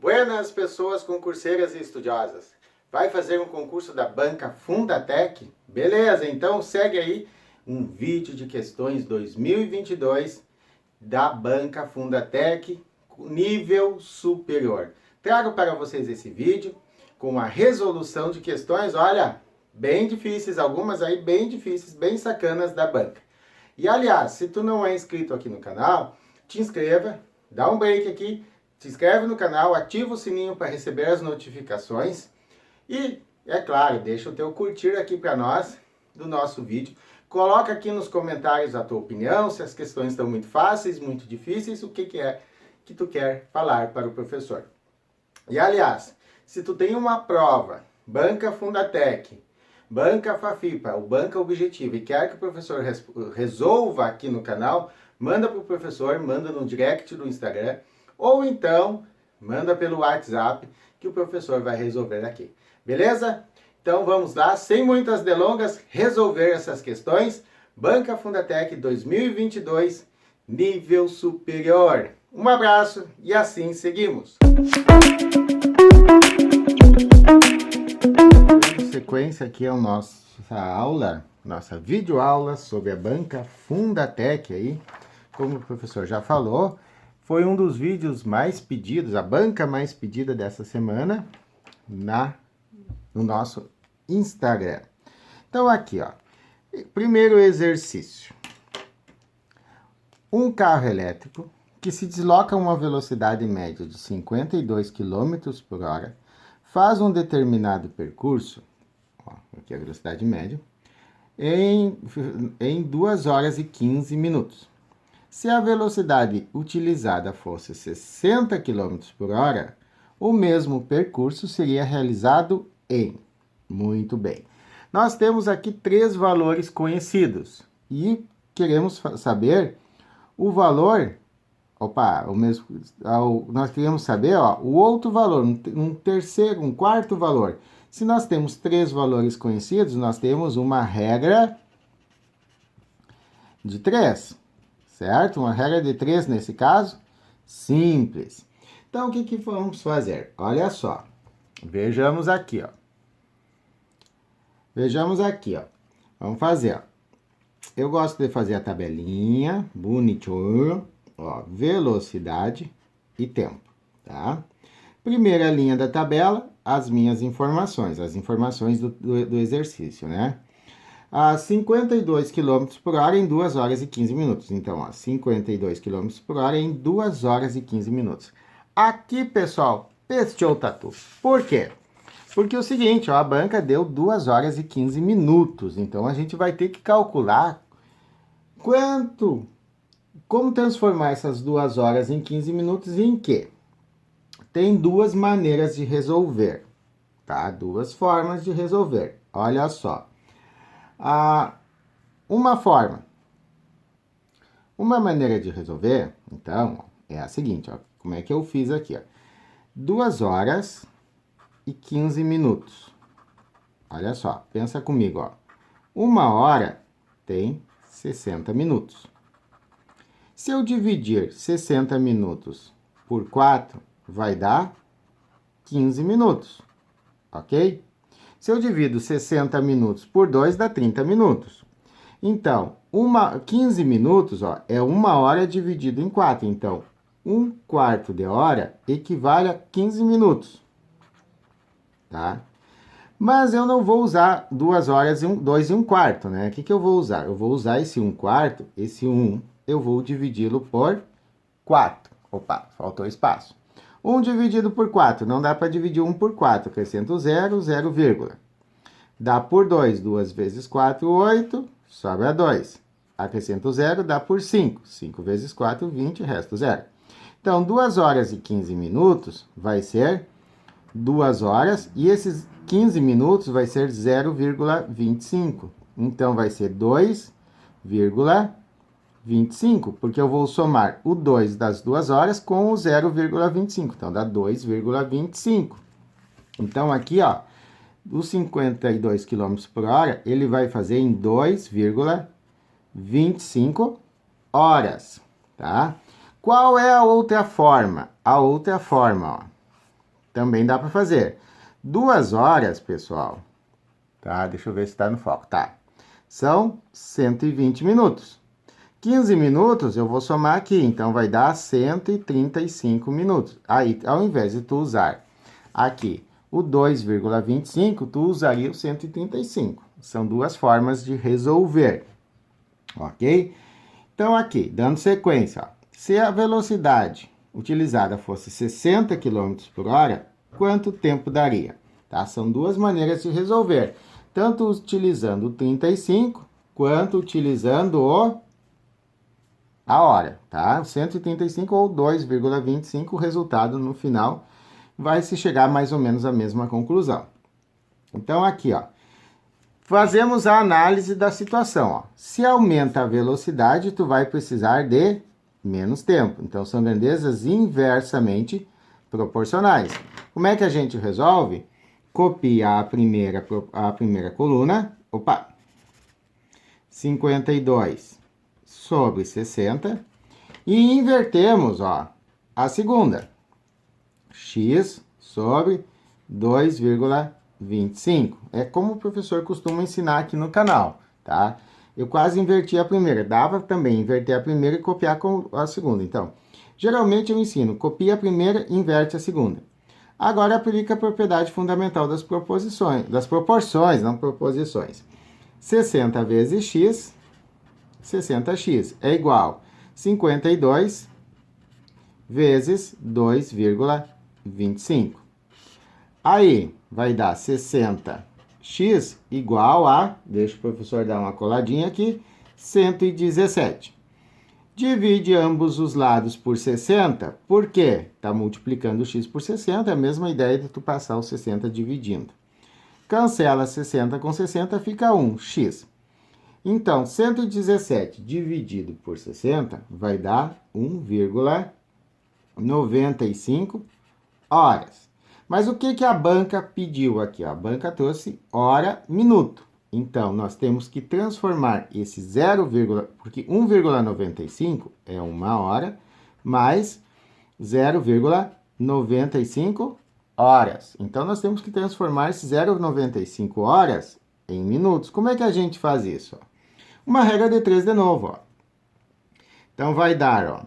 Buenas pessoas concurseiras e estudiosas. Vai fazer um concurso da banca Fundatec? Beleza, então segue aí um vídeo de questões 2022 da banca Fundatec nível superior. Trago para vocês esse vídeo com a resolução de questões, olha, bem difíceis, algumas aí bem difíceis, bem sacanas da banca. E aliás, se tu não é inscrito aqui no canal, te inscreva, dá um break aqui, se inscreve no canal, ativa o sininho para receber as notificações e, é claro, deixa o teu curtir aqui para nós do nosso vídeo. Coloca aqui nos comentários a tua opinião, se as questões estão muito fáceis, muito difíceis, o que é que tu quer falar para o professor. E aliás, se tu tem uma prova, Banca Fundatec, Banca Fafipa ou Banca Objetiva e quer que o professor resolva aqui no canal, manda para o professor, manda no direct do Instagram, ou então manda pelo WhatsApp que o professor vai resolver aqui. Beleza? Então vamos lá, sem muitas delongas, resolver essas questões. Banca Fundatec 2022, nível superior. Um abraço e assim seguimos. Dando sequência aqui a nossa aula, nossa videoaula sobre a banca Fundatec aí. Como o professor já falou, foi um dos vídeos mais pedidos, a banca mais pedida dessa semana no nosso Instagram. Então aqui, ó, primeiro exercício. Um carro elétrico que se desloca a uma velocidade média de 52 km por hora faz um determinado percurso, ó, aqui a velocidade média, em 2 horas e 15 minutos. Se a velocidade utilizada fosse 60 km por hora, o mesmo percurso seria realizado em... Muito bem. Nós temos aqui 3 valores conhecidos e queremos saber o valor... nós queremos saber, ó, o outro valor, um quarto valor. Se nós temos 3 valores conhecidos, nós temos uma regra de 3. Certo? Uma regra de 3 nesse caso? Simples. Então, o que vamos fazer? Olha só. Vejamos aqui, ó. Vejamos aqui, ó. Vamos fazer, ó. Eu gosto de fazer a tabelinha, bonitinho, ó, velocidade e tempo, tá? Primeira linha da tabela, as minhas informações, as informações do exercício, né? A 52 km por hora em 2 horas e 15 minutos. Então, ó, 52 km por hora em 2 horas e 15 minutos. Aqui, pessoal, pestou o tatu. Por quê? Porque é o seguinte, ó, a banca deu 2 horas e 15 minutos. Então, a gente vai ter que calcular como transformar essas 2 horas em 15 minutos em quê? Tem 2 maneiras de resolver, tá? 2 formas de resolver. Olha só. Uma maneira de resolver, então, ó, é a seguinte, ó, como é que eu fiz aqui, ó, 2 horas e 15 minutos. Olha só, pensa comigo, ó, 1 hora tem 60 minutos. Se eu dividir 60 minutos por 4, vai dar 15 minutos, ok? Se eu divido 60 minutos por 2, dá 30 minutos. Então, 15 minutos, ó, é 1 hora dividido em 4. Então, 1/4 de hora equivale a 15 minutos. Tá? Mas eu não vou usar 2 horas e 2 e 1/4, né? O que eu vou usar? Eu vou usar esse 1/4, esse 1, eu vou dividi-lo por 4. Opa, faltou espaço. 1 dividido por 4, não dá para dividir 1 por 4, acrescento 0, 0, vírgula. Dá por 2, 2 vezes 4, 8, sobra 2. Acrescento 0, dá por 5, 5 vezes 4, 20, resta 0. Então, 2 horas e 15 minutos vai ser 2 horas, e esses 15 minutos vai ser 0,25. Então, vai ser 2,25, porque eu vou somar o 2 das 2 horas com o 0,25. Então, dá 2,25. Então, aqui, ó, os 52 km por hora, ele vai fazer em 2,25 horas, tá? Qual é a outra forma? A outra forma, ó. Também dá para fazer. 2 horas, pessoal, tá? Deixa eu ver se tá no foco, tá? São 120 minutos. 15 minutos eu vou somar aqui, então vai dar 135 minutos. Aí, ao invés de tu usar aqui o 2,25, tu usaria o 135. São 2 formas de resolver, ok? Então, aqui, dando sequência, ó, se a velocidade utilizada fosse 60 km por hora, quanto tempo daria? Tá? São 2 maneiras de resolver, tanto utilizando o 35, quanto utilizando a hora, tá? 135 ou 2,25, o resultado no final vai se chegar mais ou menos à mesma conclusão. Então, aqui, ó, fazemos a análise da situação, ó. Se aumenta a velocidade, tu vai precisar de menos tempo. Então, são grandezas inversamente proporcionais. Como é que a gente resolve? Copia a primeira coluna, 52 sobre 60, e invertemos, ó, a segunda, x sobre 2,25. É como o professor costuma ensinar aqui no canal, tá? Eu quase inverti a primeira, dava também inverter a primeira e copiar com a segunda. Então, geralmente eu ensino, copia a primeira e inverte a segunda. Agora aplica a propriedade fundamental das proporções, não proposições. 60 vezes x, 60x, é igual a 52 vezes 2,25. Aí, vai dar 60x igual a, deixa o professor dar uma coladinha aqui, 117. Divide ambos os lados por 60, por quê? Está multiplicando x por 60, é a mesma ideia de tu passar o 60 dividindo. Cancela 60 com 60, fica 1x. Então, 117 dividido por 60 vai dar 1,95 horas. Mas o que a banca pediu aqui? A banca trouxe hora, minuto. Então, nós temos que transformar esse 0, porque 1,95 é 1 hora, mais 0,95 horas. Então, nós temos que transformar esse 0,95 horas em minutos. Como é que a gente faz isso? Uma regra de 3 de novo, ó. Então, vai dar, ó,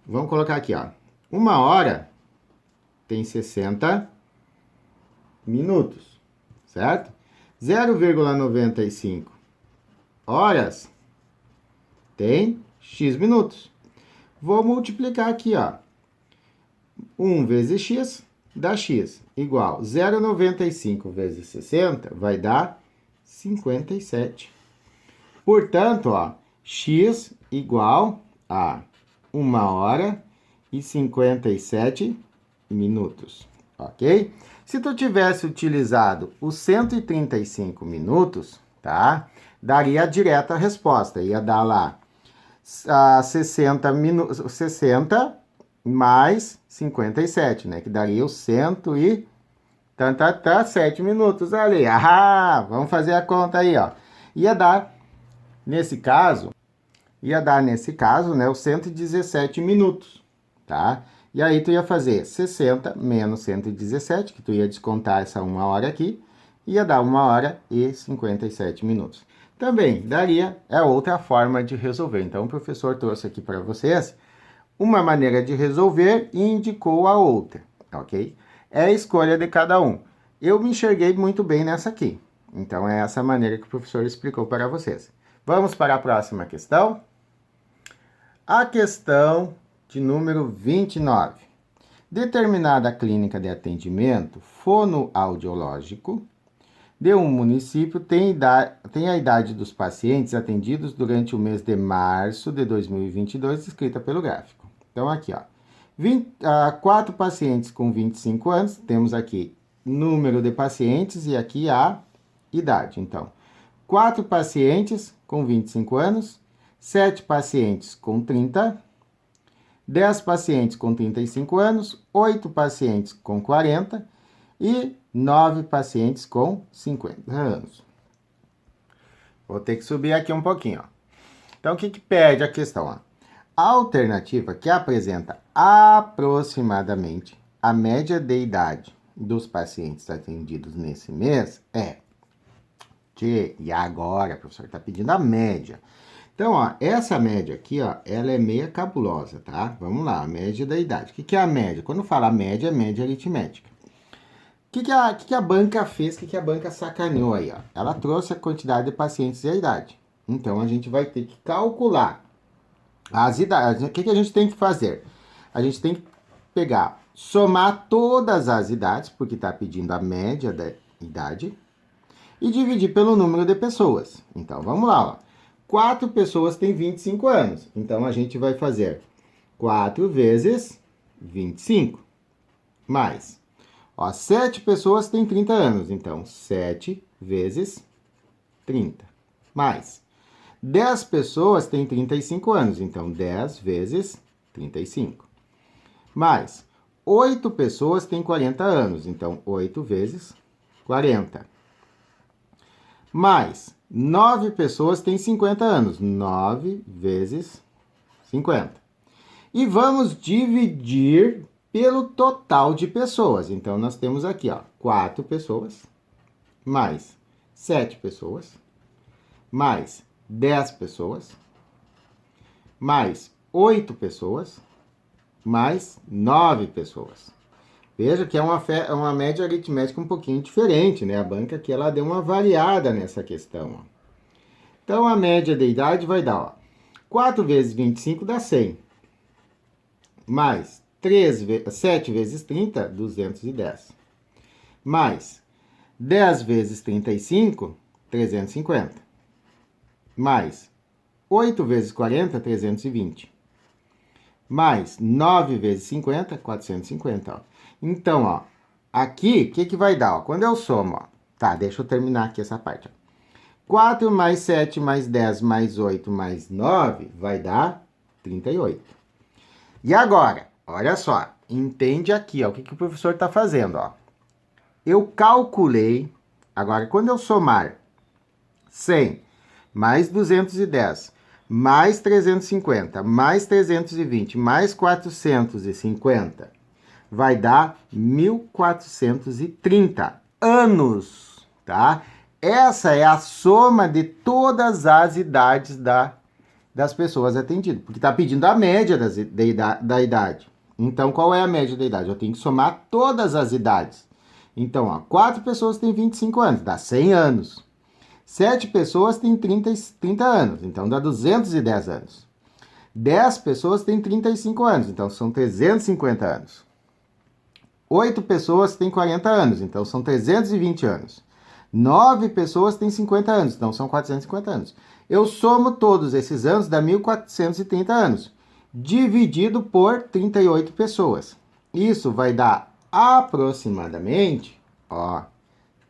vamos colocar aqui, ó. 1 hora tem 60 minutos, certo? 0,95 horas tem x minutos. Vou multiplicar aqui, ó. 1 vezes x dá x, igual 0,95 vezes 60 vai dar 57. Portanto, ó, x igual a 1 hora e 57 minutos, ok? Se tu tivesse utilizado os 135 minutos, tá? Daria a direta resposta, ia dar lá 60 mais 57, né? Que daria os 7 minutos ali. Ah, vamos fazer a conta aí, ó. Ia dar, nesse caso, né, os 117 minutos, tá? E aí tu ia fazer 60 menos 117, que tu ia descontar essa 1 hora aqui, ia dar 1 hora e 57 minutos. Também daria, é outra forma de resolver. Então, o professor trouxe aqui para vocês uma maneira de resolver e indicou a outra, ok? É a escolha de cada um. Eu me enxerguei muito bem nessa aqui. Então, é essa maneira que o professor explicou para vocês. Vamos para a próxima questão? A questão de número 29. Determinada clínica de atendimento fonoaudiológico de um município tem a idade dos pacientes atendidos durante o mês de março de 2022, descrita pelo gráfico. Então, aqui, ó, 4 pacientes com 25 anos, temos aqui número de pacientes e aqui a idade. Então, 4 pacientes com 25 anos, 7 pacientes com 30, 10 pacientes com 35 anos, 8 pacientes com 40 e 9 pacientes com 50 anos. Vou ter que subir aqui um pouquinho, ó. Então, o que pede a questão? Ó? alternativa que apresenta aproximadamente a média de idade dos pacientes atendidos nesse mês é e agora, professor, está pedindo a média. Então, ó, essa média aqui, ó, ela é meia cabulosa, tá? Vamos lá, a média da idade. O que é a média? Quando fala média, é média aritmética. O que a banca fez? O que a banca sacaneou aí, ó? Ela trouxe a quantidade de pacientes e a idade. Então, a gente vai ter que calcular as idades. O que a gente tem que fazer? A gente tem que pegar, somar todas as idades, porque está pedindo a média da idade, e dividir pelo número de pessoas. Então, vamos lá, ó. 4 pessoas têm 25 anos. Então, a gente vai fazer 4 vezes 25. Mais. Ó, 7 pessoas têm 30 anos. Então, 7 vezes 30. Mais. 10 pessoas têm 35 anos. Então, 10 vezes 35. Mais. 8 pessoas têm 40 anos. Então, 8 vezes 40. Mais 9 pessoas têm 50 anos. 9 vezes 50. E vamos dividir pelo total de pessoas. Então, nós temos aqui, ó, 4 pessoas, mais 7 pessoas, mais 10 pessoas, mais 8 pessoas, mais 9 pessoas. Veja que é uma média aritmética um pouquinho diferente, né? A banca aqui, ela deu uma variada nessa questão, ó. Então, a média de idade vai dar, ó, 4 vezes 25 dá 100. Mais 7 vezes 30, 210. Mais 10 vezes 35, 350. Mais 8 vezes 40, 320. Mais 9 vezes 50, 450, ó. Então, ó, aqui, o que vai dar? Ó? Quando eu somo, ó, tá, deixa eu terminar aqui essa parte. Ó. 4 mais 7 mais 10 mais 8 mais 9 vai dar 38. E agora, olha só, entende aqui, ó, o que o professor está fazendo, ó. Eu calculei, agora, quando eu somar 100 mais 210 mais 350 mais 320 mais 450, vai dar 1430 anos, tá? Essa é a soma de todas as idades das pessoas atendidas, porque está pedindo a média da idade. Então, qual é a média da idade? Eu tenho que somar todas as idades. Então, ó, 4 pessoas têm 25 anos, dá 100 anos. 7 pessoas têm 30 anos, então dá 210 anos. 10 pessoas têm 35 anos, então são 350 anos. 8 pessoas têm 40 anos, então são 320 anos. 9 pessoas têm 50 anos, então são 450 anos. Eu somo todos esses anos, dá 1430 anos, dividido por 38 pessoas. Isso vai dar aproximadamente, ó,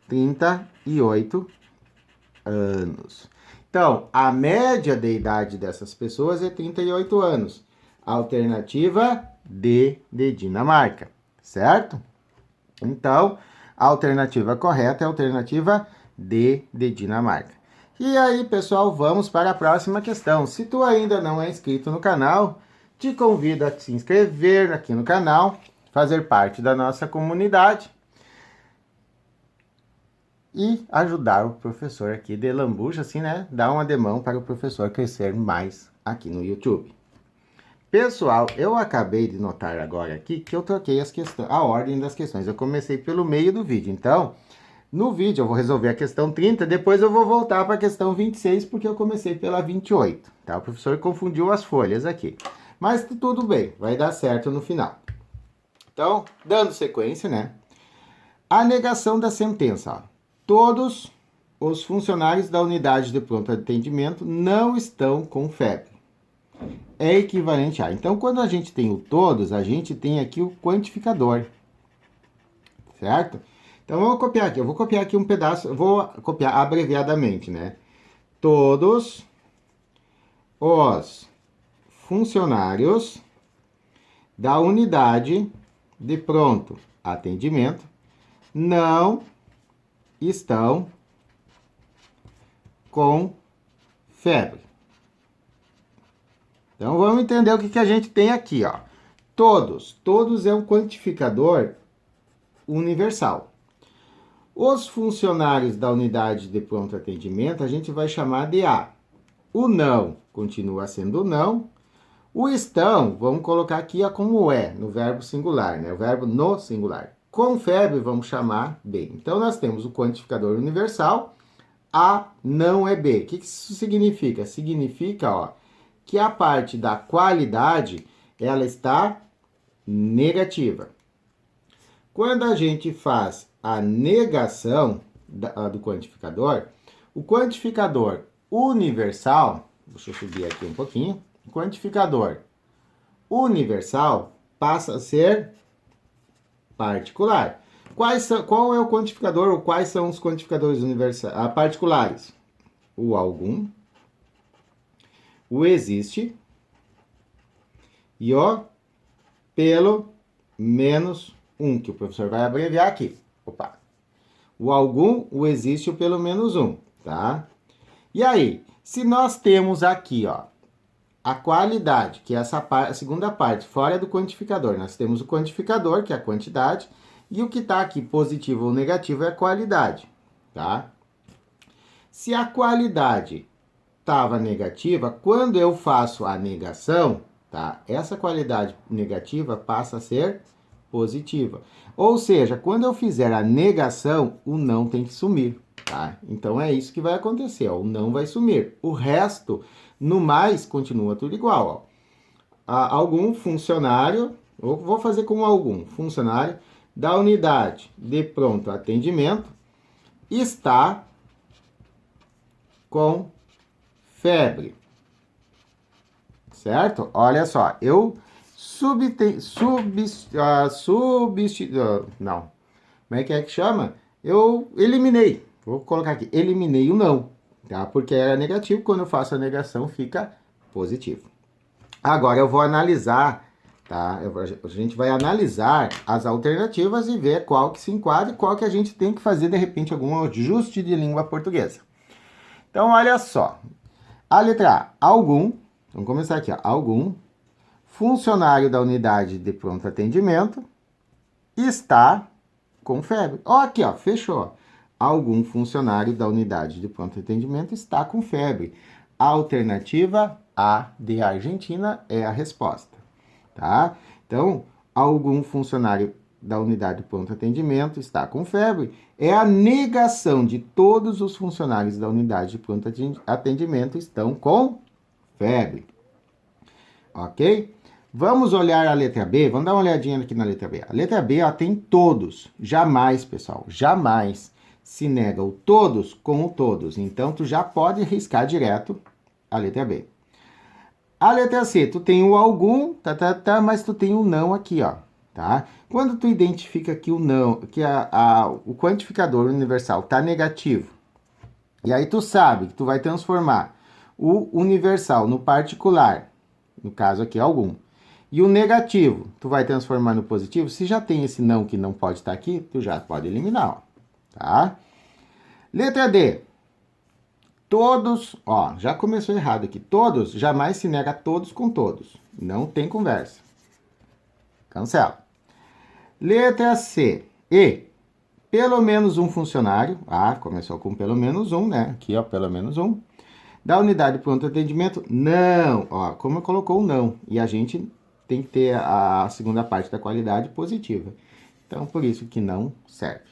38 anos. Então, a média de idade dessas pessoas é 38 anos. Alternativa D de Dinamarca, certo? Então, a alternativa correta é a alternativa D de Dinamarca. E aí, pessoal, vamos para a próxima questão. Se tu ainda não é inscrito no canal, te convido a se inscrever aqui no canal, fazer parte da nossa comunidade e ajudar o professor aqui de lambuja, assim, né? Dar uma demão para o professor crescer mais aqui no YouTube. Pessoal, eu acabei de notar agora aqui que eu troquei a ordem das questões. Eu comecei pelo meio do vídeo. Então, no vídeo eu vou resolver a questão 30, depois eu vou voltar para a questão 26, porque eu comecei pela 28, tá? O professor confundiu as folhas aqui. Mas tudo bem, vai dar certo no final. Então, dando sequência, né? A negação da sentença, ó. Todos os funcionários da unidade de pronto atendimento não estão com febre. É equivalente a. Então, quando a gente tem o todos, a gente tem aqui o quantificador. Certo? Então, vamos copiar aqui. Eu vou copiar aqui um pedaço. Eu vou copiar abreviadamente, né? Todos os funcionários da unidade de pronto atendimento não estão com febre. Então, vamos entender o que a gente tem aqui, ó. Todos. Todos é um quantificador universal. Os funcionários da unidade de pronto atendimento, a gente vai chamar de A. O não continua sendo não. O estão, vamos colocar aqui como é, no verbo singular, né? O verbo no singular. Com febre, vamos chamar B. Então, nós temos o quantificador universal. A não é B. O que isso significa? Significa, ó, que a parte da qualidade, ela está negativa. Quando a gente faz a negação do quantificador, o quantificador universal, deixa eu subir aqui um pouquinho, o quantificador universal passa a ser particular. Qual é o quantificador ou quais são os quantificadores particulares? O algum, o existe e o pelo menos um, que o professor vai abreviar aqui. Opa! O algum, o existe e o pelo menos um, tá? E aí, se nós temos aqui, ó, a qualidade, que é a segunda parte, fora do quantificador, nós temos o quantificador, que é a quantidade, e o que está aqui, positivo ou negativo, é a qualidade, tá? Se a qualidade estava negativa, quando eu faço a negação, tá? Essa qualidade negativa passa a ser positiva. Ou seja, quando eu fizer a negação, o não tem que sumir, tá? Então é isso que vai acontecer, ó, o não vai sumir. O resto, no mais, continua tudo igual, ó. Algum funcionário, eu vou fazer com algum funcionário da unidade de pronto atendimento está com febre. Certo? Olha só, eu não. Como é que chama? Eu eliminei. Vou colocar aqui, eliminei o não, tá? Porque era negativo, quando eu faço a negação fica positivo. Agora eu vou analisar, tá? A gente vai analisar as alternativas e ver qual que se enquadra e qual que a gente tem que fazer, de repente, algum ajuste de língua portuguesa. Então, olha só. A letra A, algum, vamos começar aqui, ó, algum funcionário da unidade de pronto atendimento está com febre. Ó, aqui, ó, fechou. Algum funcionário da unidade de pronto atendimento está com febre. A alternativa A de Argentina é a resposta, tá? Então, algum funcionário da unidade de pronto atendimento está com febre é a negação de todos os funcionários da unidade de pronto atendimento estão com febre. Ok? Vamos olhar a letra B, vamos dar uma olhadinha aqui na letra B. A letra B, ó, tem todos. Jamais, pessoal, jamais se nega o todos com o todos. Então, tu já pode riscar direto a letra B. A letra C, tu tem o algum, mas tu tem o não aqui, ó, tá? Quando tu identifica que o não, que o quantificador universal tá negativo, e aí tu sabe que tu vai transformar o universal no particular, no caso aqui, algum, e o negativo, tu vai transformar no positivo, se já tem esse não que não pode estar aqui, tu já pode eliminar, ó, tá? Letra D. Todos, ó, já começou errado aqui. Todos, jamais se nega todos com todos. Não tem conversa. Cancela. Letra C. E. Pelo menos um funcionário. Ah, começou com pelo menos um, né? Aqui, ó, pelo menos um. Da unidade de pronto atendimento, não. Ó, como colocou o não. E a gente tem que ter a segunda parte da qualidade positiva. Então, por isso que não serve.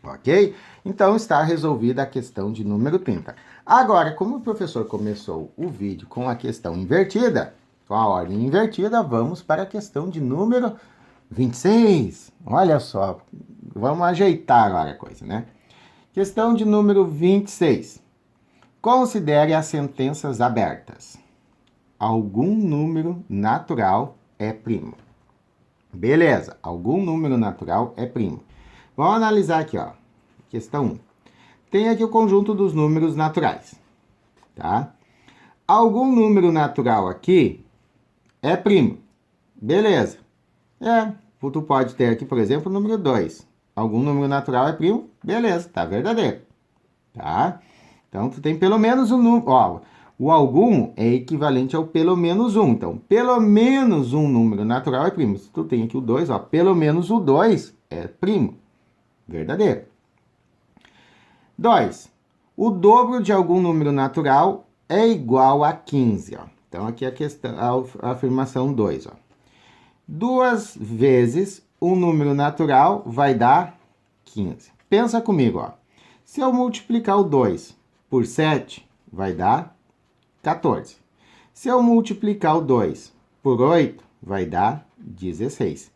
Ok? Então, está resolvida a questão de número 30. Agora, como o professor começou o vídeo com a questão invertida, com a ordem invertida, vamos para a questão de número 26. Olha só, vamos ajeitar agora a coisa, né? Questão de número 26. Considere as sentenças abertas. Algum número natural é primo. Beleza, algum número natural é primo. Vamos analisar aqui, ó. Questão 1. Tem aqui o conjunto dos números naturais, tá? Algum número natural aqui é primo. Beleza. Tu pode ter aqui, por exemplo, o número 2. Algum número natural é primo. Beleza, tá verdadeiro. Tá? Então, tu tem pelo menos um número. Ó, O algum é equivalente ao pelo menos 1. Então, pelo menos um número natural é primo. Se tu tem aqui o 2, ó, pelo menos o 2 é primo. Verdadeiro. 2. O dobro de algum número natural é igual a 15. Ó. Então, aqui a questão, a afirmação 2. Ó. 2 vezes um número natural vai dar 15. Pensa comigo. Ó. Se eu multiplicar o 2 por 7, vai dar 14. Se eu multiplicar o 2 por 8, vai dar 16.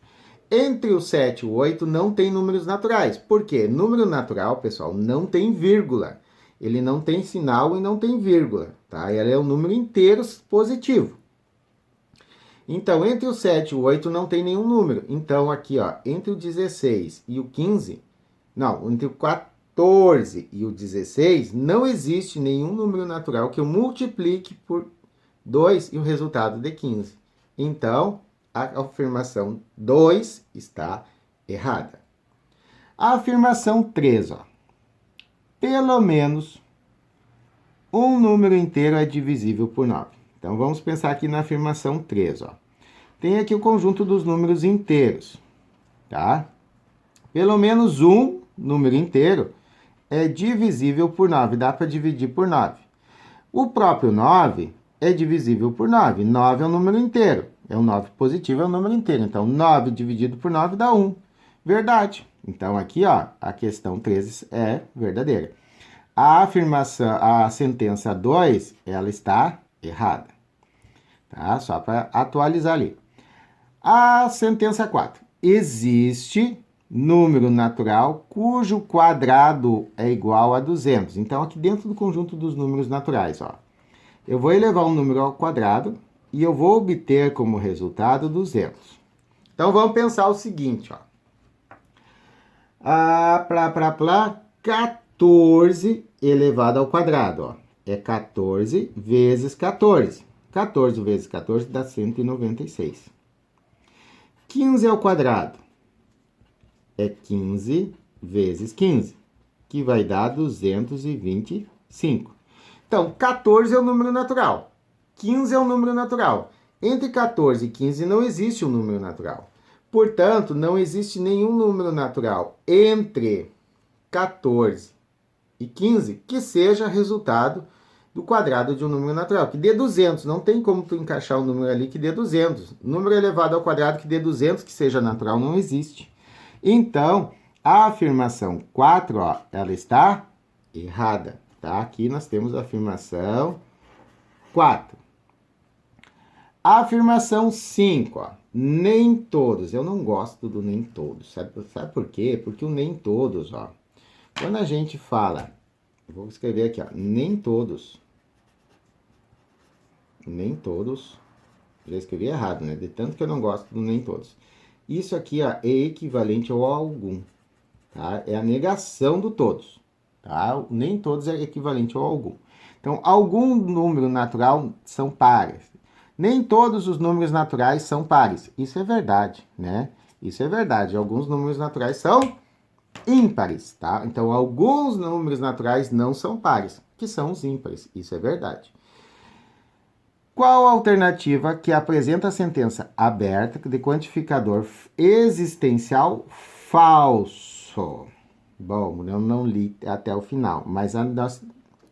Entre o 7 e o 8 não tem números naturais. Por quê? Número natural, pessoal, não tem vírgula. Ele não tem sinal e não tem vírgula, tá? Ele é um número inteiro positivo. Então, entre o 7 e o 8 não tem nenhum número. Então, aqui, ó, entre o 16 e o 15, não, entre o 14 e o 16, não existe nenhum número natural que eu multiplique por 2 e o resultado dê 15. Então, a afirmação 2 está errada. A afirmação 3, ó. Pelo menos um número inteiro é divisível por 9. Então, vamos pensar aqui na afirmação 3, ó. Tem aqui o conjunto dos números inteiros, tá? Pelo menos um número inteiro é divisível por 9. Dá para dividir por 9. O próprio 9 é divisível por 9. 9 é um número inteiro. É um 9 positivo, é um número inteiro. Então, 9 dividido por 9 dá 1. Verdade. Então, aqui, ó, a questão 13 é verdadeira. A afirmação, a sentença 2, ela está errada. Tá? Só para atualizar ali. A sentença 4. Existe número natural cujo quadrado é igual a 200. Então, aqui dentro do conjunto dos números naturais, ó, eu vou elevar um número ao quadrado e eu vou obter como resultado 200. Então, vamos pensar o seguinte, ó. 14 elevado ao quadrado, ó. É 14 vezes 14. 14 vezes 14 dá 196. 15 ao quadrado é 15 vezes 15, que vai dar 225. Então, 14 é o número natural. 15 é um número natural. Entre 14 e 15 não existe um número natural. Portanto, não existe nenhum número natural entre 14 e 15 que seja resultado do quadrado de um número natural, que dê 200. Não tem como tu encaixar um número ali que dê 200. Número elevado ao quadrado que dê 200, que seja natural, não existe. Então, a afirmação 4, ó, ela está errada. Tá? Aqui nós temos a afirmação 4. A afirmação 5, ó, nem todos. Eu não gosto do nem todos. Sabe por quê? Porque o nem todos, ó, quando a gente fala, eu vou escrever aqui, ó, nem todos. Nem todos. Já escrevi errado, né? De tanto que eu não gosto do nem todos. Isso aqui, ó, é equivalente ao algum, tá? É a negação do todos, tá? Nem todos é equivalente ao algum. Então, algum número natural são pares. Nem todos os números naturais são pares. Isso é verdade, né? Isso é verdade. Alguns números naturais são ímpares, tá? Então, alguns números naturais não são pares, que são os ímpares. Isso é verdade. Qual a alternativa que apresenta a sentença aberta de quantificador existencial falso? Bom, eu não li até o final, mas nós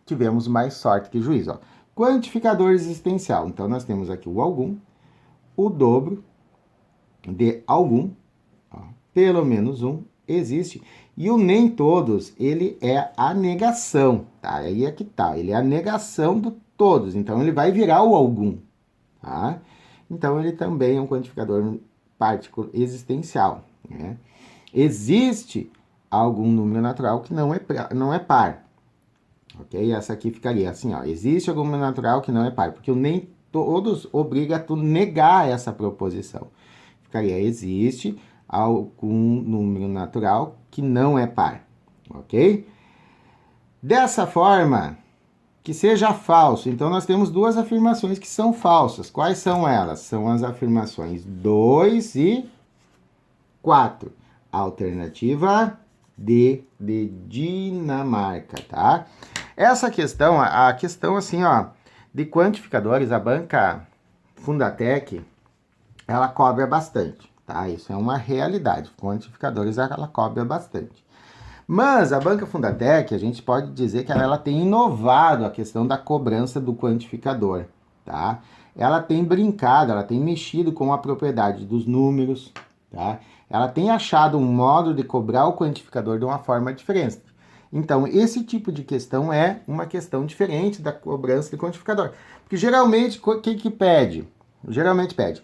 tivemos mais sorte que juízo. Ó. Quantificador existencial. Então, nós temos aqui o algum, o dobro de algum, ó, pelo menos um, existe. E o nem todos, ele é a negação, tá? Aí é que tá, ele é a negação do todos, então ele vai virar o algum, tá? Então ele também é um quantificador particular existencial, né? Existe algum número natural que não é par, ok? Essa aqui ficaria assim, ó, existe algum número natural que não é par, porque o nem todos obriga a tu negar essa proposição. Ficaria, existe algum número natural que não é par, ok? Dessa forma, que seja falso. Então, nós temos duas afirmações que são falsas. Quais são elas? São as afirmações 2 e 4. Alternativa D de Dinamarca, tá? Essa questão, a questão assim, ó, de quantificadores, a banca Fundatec, ela cobra bastante, tá? Isso é uma realidade. Quantificadores, ela cobra bastante. Mas a banca Fundatec, a gente pode dizer que ela tem inovado a questão da cobrança do quantificador, tá? Ela tem brincado, ela tem mexido com a propriedade dos números, tá? Ela tem achado um modo de cobrar o quantificador de uma forma diferente. Então, esse tipo de questão é uma questão diferente da cobrança do quantificador. Porque geralmente, o que pede? Geralmente pede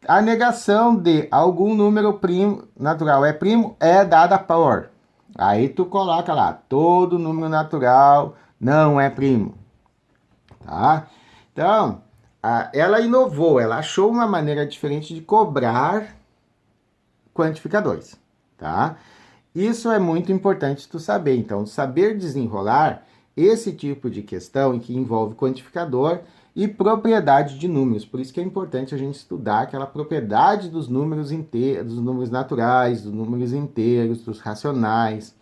a negação de algum número primo natural é primo é dada por. Aí tu coloca lá, todo número natural não é primo, tá? Então, ela inovou, ela achou uma maneira diferente de cobrar quantificadores, tá? Isso é muito importante tu saber. Então, saber desenrolar esse tipo de questão em que envolve quantificador e propriedade de números. Por isso que é importante a gente estudar aquela propriedade dos números inteiros, dos números naturais, dos números inteiros, dos racionais,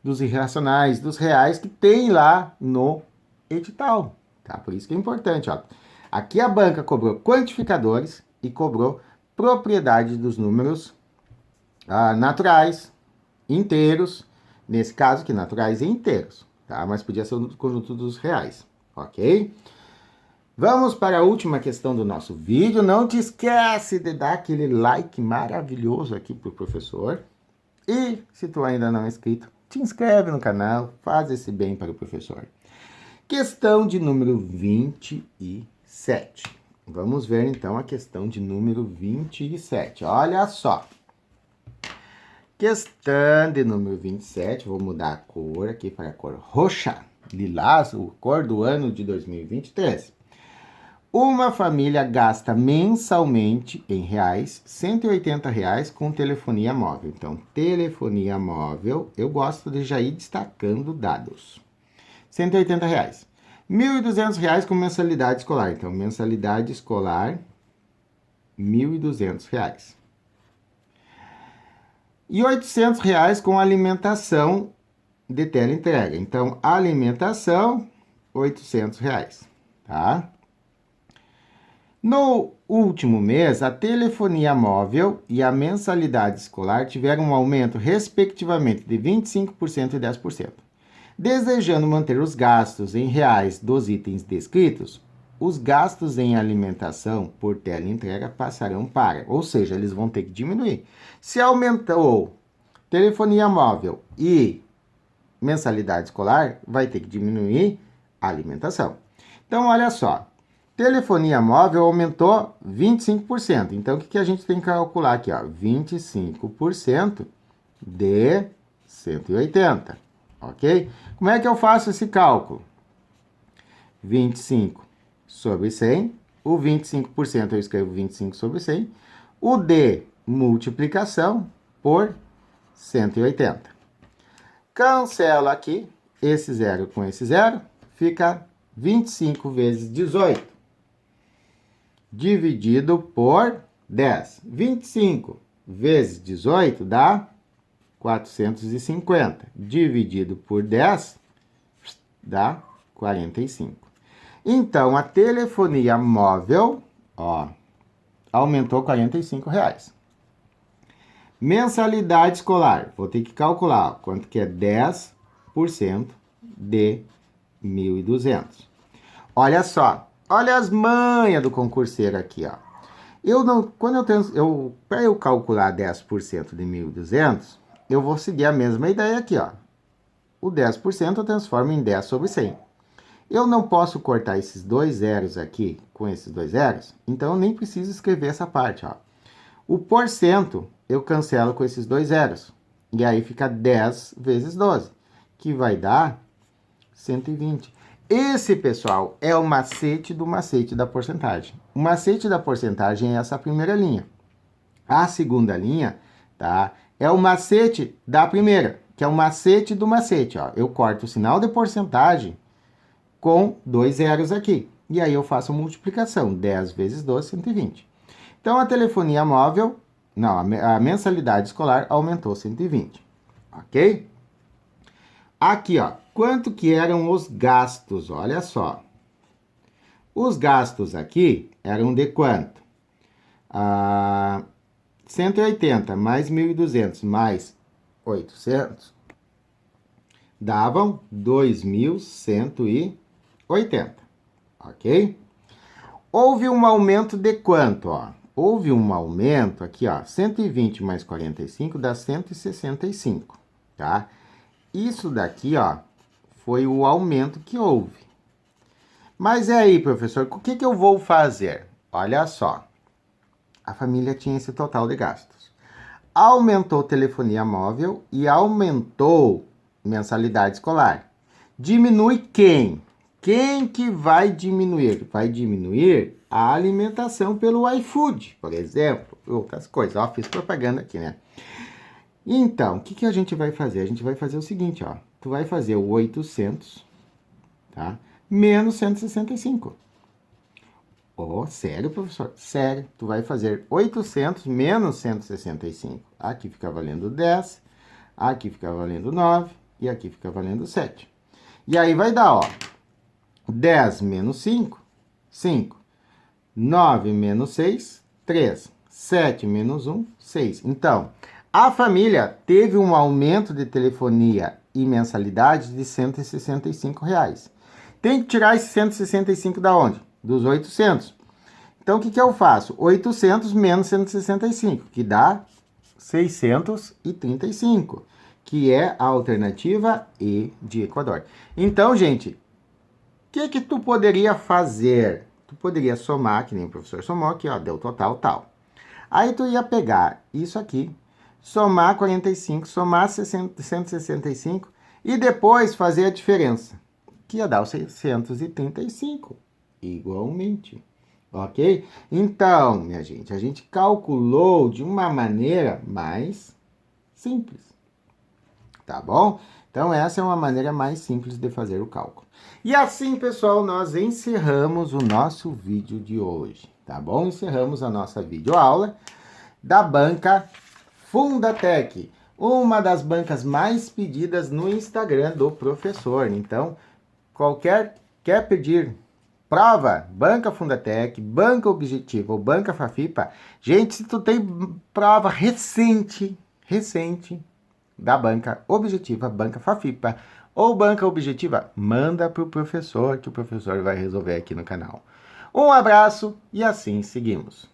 dos irracionais, dos reais que tem lá no edital, tá? Por isso que é importante, ó. Aqui a banca cobrou quantificadores e cobrou propriedade dos números naturais, inteiros, nesse caso aqui, naturais e inteiros, tá? Mas podia ser o conjunto dos reais, ok? Vamos para a última questão do nosso vídeo. Não te esquece de dar aquele like maravilhoso aqui pro professor. E se tu ainda não é inscrito, te inscreve no canal, faz esse bem para o professor. Questão de número 27. Vamos ver então a questão de número 27. Olha só. Questão de número 27, vou mudar a cor aqui para a cor roxa, lilás, a cor do ano de 2023. Uma família gasta mensalmente, em reais, R$ 180 com telefonia móvel. Então, telefonia móvel, eu gosto de já ir destacando dados. R$ 180. R$ 1.200 com mensalidade escolar. Então, mensalidade escolar, R$ 1.200. E R$ 800 com alimentação de teleentrega. Então, alimentação, R$ 800, tá? No último mês, a telefonia móvel e a mensalidade escolar tiveram um aumento, respectivamente, de 25% e 10%. Desejando manter os gastos em reais dos itens descritos, os gastos em alimentação por teleentrega passarão para, ou seja, eles vão ter que diminuir. Se aumentou telefonia móvel e mensalidade escolar, vai ter que diminuir a alimentação. Então, olha só. Telefonia móvel aumentou 25%. Então, o que a gente tem que calcular aqui? Ó? 25% de 180, ok? Como é que eu faço esse cálculo? 25 sobre 100. O 25% eu escrevo 25 sobre 100. O de multiplicação por 180. Cancela aqui esse zero com esse zero. Fica 25 vezes 18. Dividido por 10. 25 vezes 18 dá 450. Dividido por 10 dá 45. Então, a telefonia móvel, ó, aumentou R$ 45. Mensalidade escolar, vou ter que calcular ó, quanto que é 10% de 1.200. Olha só. Olha as manhas do concurseiro aqui, ó. Para eu calcular 10% de 1.200, eu vou seguir a mesma ideia aqui, ó. O 10% eu transformo em 10 sobre 100. Eu não posso cortar esses dois zeros aqui com esses dois zeros, então eu nem preciso escrever essa parte, ó. O porcento eu cancelo com esses dois zeros. E aí fica 10 vezes 12, que vai dar 120. Esse, pessoal, é o macete do macete da porcentagem. O macete da porcentagem é essa primeira linha. A segunda linha, tá? É o macete da primeira, que é o macete do macete, ó. Eu corto o sinal de porcentagem com dois zeros aqui. E aí eu faço a multiplicação. 10 vezes 12, 120. Então, a telefonia móvel, não, a mensalidade escolar aumentou 120, ok? Aqui, ó, quanto que eram os gastos? Olha só. Os gastos aqui eram de quanto? 180 mais 1.200 mais 800 davam 2.180, ok? Houve um aumento de quanto, ó? Houve um aumento aqui, ó, 120 mais 45 dá 165, tá? Isso daqui, ó, foi o aumento que houve. Mas e aí, professor, o que eu vou fazer? Olha só, a família tinha esse total de gastos. Aumentou telefonia móvel e aumentou mensalidade escolar. Diminui quem? Quem que vai diminuir? Vai diminuir a alimentação pelo iFood, por exemplo, outras coisas. Ó, fiz propaganda aqui, né? Então, o que a gente vai fazer? A gente vai fazer o seguinte, ó. Tu vai fazer o 800, tá? Menos 165. Oh, sério, professor? Sério. Tu vai fazer 800 menos 165. Aqui fica valendo 10, aqui fica valendo 9 e aqui fica valendo 7. E aí vai dar, ó. 10 menos 5, 5. 9 menos 6, 3. 7 menos 1, 6. Então, a família teve um aumento de telefonia e mensalidade de R$ 165. Tem que tirar esse 165 da onde? Dos 800. Então, o que eu faço? 800 menos 165, que dá 635, que é a alternativa E de Equador. Então, gente, o que tu poderia fazer? Tu poderia somar, que nem o professor somou aqui, ó, deu total tal. Aí tu ia pegar isso aqui, somar 45, somar 165 e depois fazer a diferença, que ia dar o 635, igualmente, ok? Então, minha gente, a gente calculou de uma maneira mais simples, tá bom? Então, essa é uma maneira mais simples de fazer o cálculo. E assim, pessoal, nós encerramos o nosso vídeo de hoje, tá bom? Encerramos a nossa videoaula da banca Fundatec, uma das bancas mais pedidas no Instagram do professor. Então, quer pedir prova, banca Fundatec, banca Objetiva ou banca Fafipa, gente, se tu tem prova recente, da banca Objetiva, banca Fafipa ou banca Objetiva, manda para o professor, que o professor vai resolver aqui no canal. Um abraço e assim seguimos.